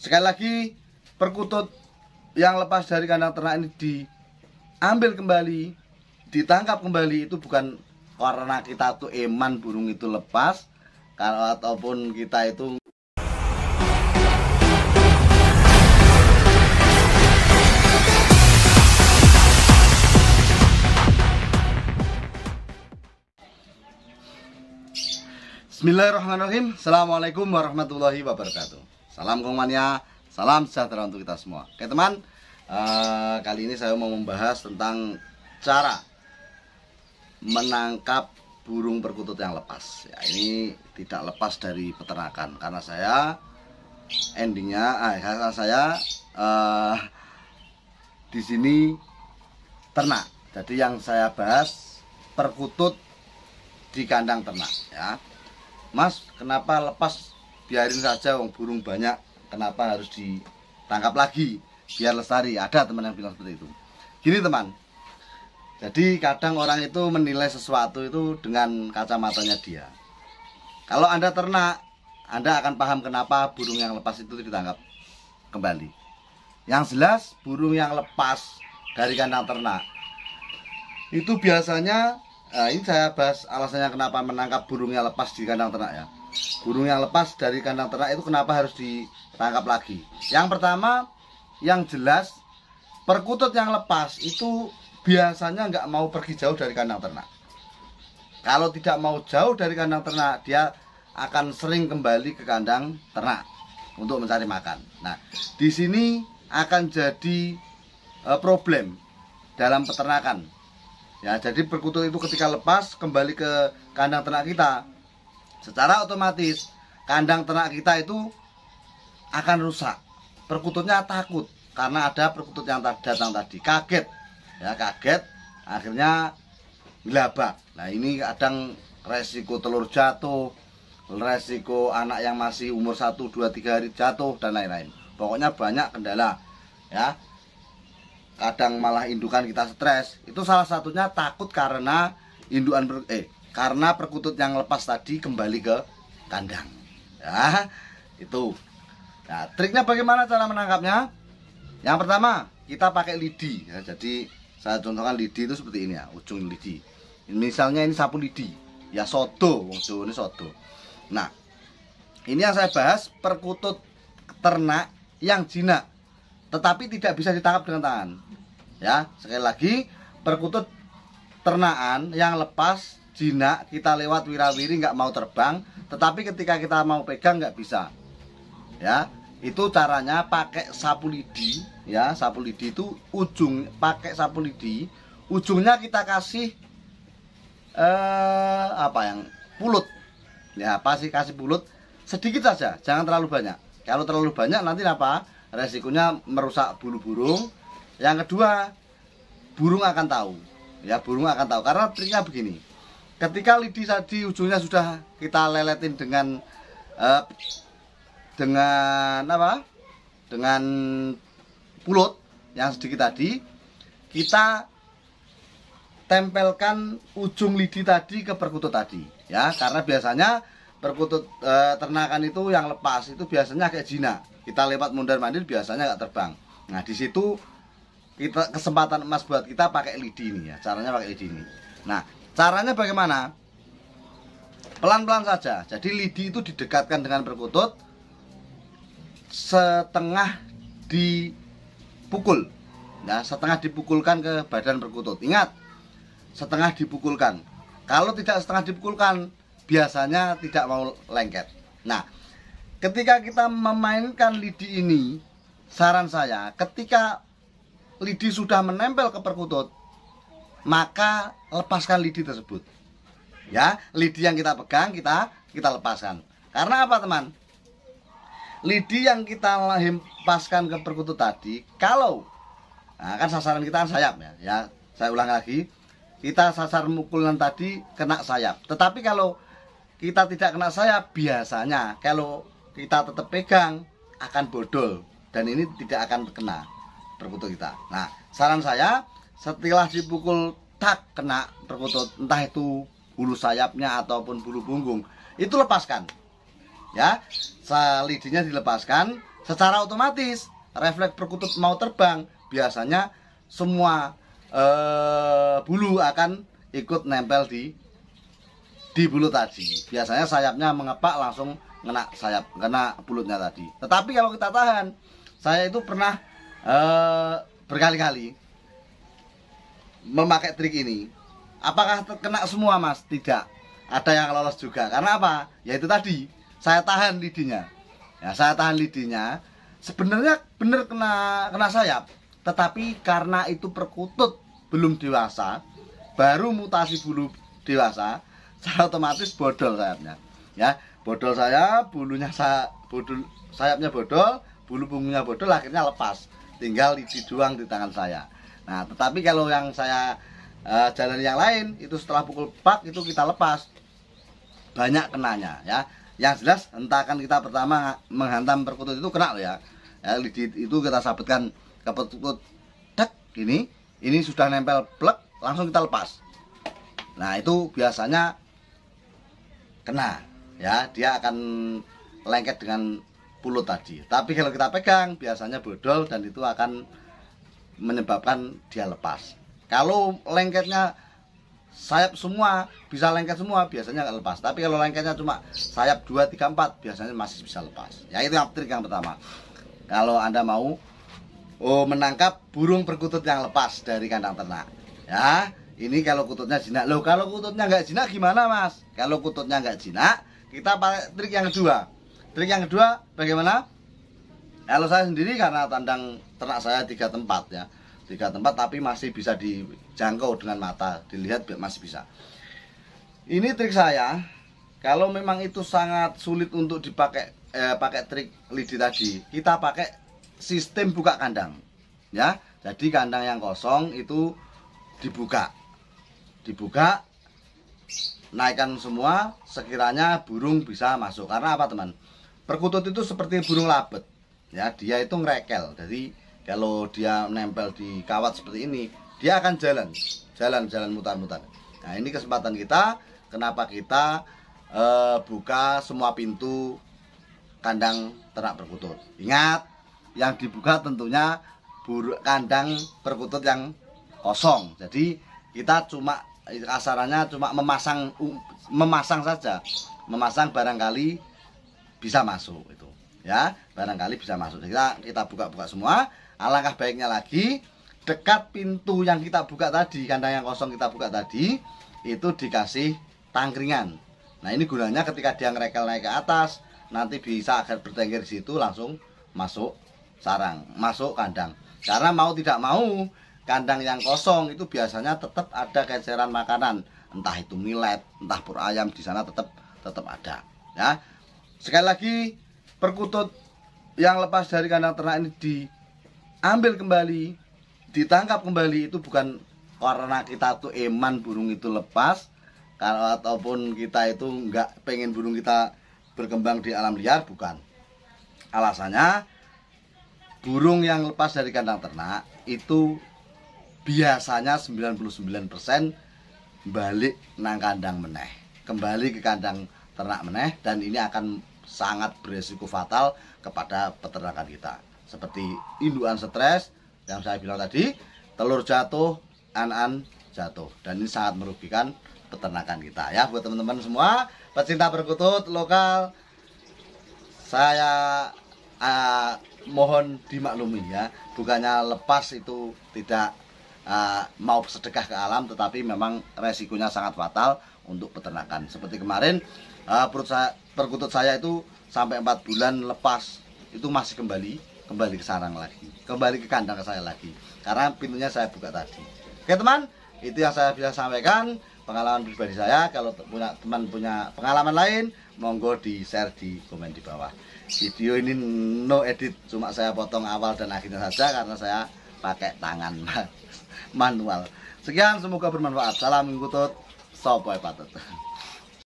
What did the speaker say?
Sekali lagi, perkutut yang lepas dari kandang ternak ini diambil kembali, ditangkap kembali, itu bukan karena kita tuh eman burung itu lepas, kalau ataupun kita itu Bismillahirrahmanirrahim. Assalamualaikum warahmatullahi wabarakatuh. Salam Kongmania, salam sejahtera untuk kita semua. Oke teman, kali ini saya mau membahas tentang cara menangkap burung perkutut yang lepas. Ya, ini tidak lepas dari peternakan karena saya di sini ternak. Jadi yang saya bahas perkutut di kandang ternak ya. Mas, kenapa lepas? Biarin saja, wong burung banyak, kenapa harus ditangkap lagi biar lestari? Ada teman yang bilang seperti itu. Gini teman, jadi kadang orang itu menilai sesuatu itu dengan kacamatanya dia. Kalau Anda ternak, Anda akan paham kenapa burung yang lepas itu ditangkap kembali. Yang jelas, burung yang lepas dari kandang ternak itu biasanya, ini saya bahas alasannya kenapa menangkap burung yang lepas di kandang ternak ya. Burung yang lepas dari kandang ternak itu kenapa harus ditangkap lagi? Yang pertama, yang jelas perkutut yang lepas itu biasanya nggak mau pergi jauh dari kandang ternak. Kalau tidak mau jauh dari kandang ternak, dia akan sering kembali ke kandang ternak untuk mencari makan. Nah, di sini akan jadi problem dalam peternakan. Ya, jadi perkutut itu ketika lepas kembali ke kandang ternak kita, secara otomatis kandang ternak kita itu akan rusak. Perkututnya takut karena ada perkutut yang datang tadi, kaget. Ya, kaget, akhirnya gelabak. Nah, ini kadang resiko telur jatuh, resiko anak yang masih umur 1, 2, 3 hari jatuh dan lain-lain. Pokoknya banyak kendala. Ya. Kadang malah indukan kita stres. Itu salah satunya takut karena karena perkutut yang lepas tadi kembali ke kandang. Ya, itu. Nah, triknya bagaimana cara menangkapnya? Yang pertama, kita pakai lidi ya. Jadi saya contohkan lidi itu seperti ini ya, ujung lidi. Misalnya ini sapu lidi. Ya sodo, wong Jawa ini sodo. Nah, ini yang saya bahas perkutut ternak yang jinak, tetapi tidak bisa ditangkap dengan tangan. Ya, sekali lagi, perkutut ternakan yang lepas jinak, kita lewat wirawiri nggak mau terbang, tetapi ketika kita mau pegang nggak bisa. Ya, itu caranya pakai sapu lidi. Ya, sapu lidi itu pakai sapu lidi, ujungnya kita kasih pulut. Ya, kasih pulut sedikit saja, jangan terlalu banyak. Kalau terlalu banyak nanti apa? Resikonya merusak bulu burung. Yang kedua, burung akan tahu. Ya, burung akan tahu karena triknya begini. Ketika lidi tadi ujungnya sudah kita leletin dengan Dengan pulut yang sedikit tadi, kita tempelkan ujung lidi tadi ke perkutut tadi. Ya, karena biasanya perkutut ternakan itu yang lepas itu biasanya kayak jinak. Kita lewat mondar-mandir biasanya nggak terbang. Nah, di situ kita kesempatan emas buat kita pakai lidi ini ya. Caranya pakai lidi ini. Nah, caranya bagaimana? Pelan-pelan saja. Jadi lidi itu didekatkan dengan perkutut, setengah dipukul. Ya, setengah dipukulkan ke badan perkutut. Ingat, setengah dipukulkan. Kalau tidak setengah dipukulkan, biasanya tidak mau lengket. Nah, ketika kita memainkan lidi ini, saran saya, ketika lidi sudah menempel ke perkutut, maka lepaskan lidi tersebut. Ya, lidi yang kita pegang kita lepaskan. Karena apa, teman? Lidi yang kita hempaskan ke perkutut tadi, kan sasaran kita kan sayap ya. Ya, saya ulang lagi. Kita sasar mukulan tadi kena sayap. Tetapi kalau kita tidak kena sayap, biasanya kalau kita tetap pegang akan bodol dan ini tidak akan kena perkutut kita. Nah, saran saya, setelah dipukul tak kena perkutut, entah itu bulu sayapnya ataupun bulu punggung, itu lepaskan. Ya, lidinya dilepaskan, secara otomatis refleks perkutut mau terbang, biasanya semua bulu akan ikut nempel di bulu tadi. Biasanya sayapnya mengepak langsung kena bulutnya tadi. Tetapi kalau kita tahan, saya itu pernah berkali-kali memakai trik ini. Apakah kena semua, Mas? Tidak. Ada yang lolos juga. Karena apa? Ya itu tadi, saya tahan lidinya. Ya, saya tahan lidinya. Sebenarnya benar kena sayap, tetapi karena itu perkutut belum dewasa, baru mutasi bulu dewasa, secara otomatis bodol sayapnya. Ya, bodol sayapnya bodol, bulu punggungnya bodol, akhirnya lepas. Tinggal lidi doang di tangan saya. Nah, tetapi kalau yang saya jalan yang lain, itu setelah pukul bak itu kita lepas, banyak kenanya ya. Yang jelas hentakan kita pertama menghantam perkutut itu kena loh ya. Lidi itu kita sabetkan ke perkutut, dek, ini sudah nempel plek, langsung kita lepas. Nah, itu biasanya kena ya, dia akan lengket dengan pulut tadi. Tapi kalau kita pegang biasanya bodol dan itu akan menyebabkan dia lepas. Kalau lengketnya sayap semua, bisa lengket semua, biasanya nggak lepas. Tapi kalau lengketnya cuma sayap 2, 3, 4, biasanya masih bisa lepas. Ya, itu trik yang pertama. Kalau Anda mau menangkap burung perkutut yang lepas dari kandang ternak, ya, ini kalau kututnya jinak. Loh, kalau kututnya nggak jinak gimana, Mas? Kalau kututnya nggak jinak, kita pakai trik yang kedua. Trik yang kedua bagaimana? Kalau saya sendiri, karena kandang ternak saya 3 tempat ya, 3 tempat, tapi masih bisa dijangkau dengan mata, dilihat masih bisa. Ini trik saya. Kalau memang itu sangat sulit untuk dipakai, pakai trik lidi tadi, kita pakai sistem buka kandang ya. Jadi kandang yang kosong itu dibuka, naikkan semua sekiranya burung bisa masuk. Karena apa, teman? Perkutut itu seperti burung labet ya, dia itu ngerekel. Jadi kalau dia nempel di kawat seperti ini, dia akan jalan mutar-mutar. Nah, ini kesempatan kita. Kenapa kita buka semua pintu kandang ternak perkutut? Ingat, yang dibuka tentunya kandang perkutut yang kosong. Jadi kita cuma kasarannya cuma memasang saja, barangkali bisa masuk itu ya, barangkali bisa masuk. Kita buka semua. Alangkah baiknya lagi, dekat pintu yang kita buka tadi, kandang yang kosong kita buka tadi, itu dikasih tangkringan. Nah, ini gunanya ketika dia ngerekel naik ke atas, nanti bisa agar bertengger di situ, langsung masuk sarang, masuk kandang. Karena mau tidak mau, kandang yang kosong itu biasanya tetap ada geseran makanan, entah itu millet, entah pur ayam, di sana tetap ada ya. Sekali lagi, perkutut yang lepas dari kandang ternak ini diambil kembali, ditangkap kembali, itu bukan karena kita tuh eman burung itu lepas, ataupun kita itu nggak pengen burung kita berkembang di alam liar, bukan. Alasannya, burung yang lepas dari kandang ternak itu biasanya 99% balik nang kandang meneh, kembali ke kandang ternak meneh, dan ini akan sangat beresiko fatal kepada peternakan kita. Seperti indukan stres yang saya bilang tadi, telur jatuh, an-an jatuh, dan ini sangat merugikan peternakan kita ya. Buat teman-teman semua pecinta perkutut lokal, saya mohon dimaklumi ya, bukannya lepas itu tidak mau sedekah ke alam, tetapi memang resikonya sangat fatal untuk peternakan. Seperti kemarin perkutut saya itu sampai 4 bulan lepas, itu masih kembali ke sarang lagi, kembali ke kandang saya lagi, karena pintunya saya buka tadi. Oke teman, itu yang saya bisa sampaikan, pengalaman pribadi saya. Kalau teman punya pengalaman lain, monggo di share di komen di bawah. Video ini no edit, cuma saya potong awal dan akhirnya saja karena saya pakai tangan manual. Sekian, semoga bermanfaat. Salam ngikutut, sopoy patut.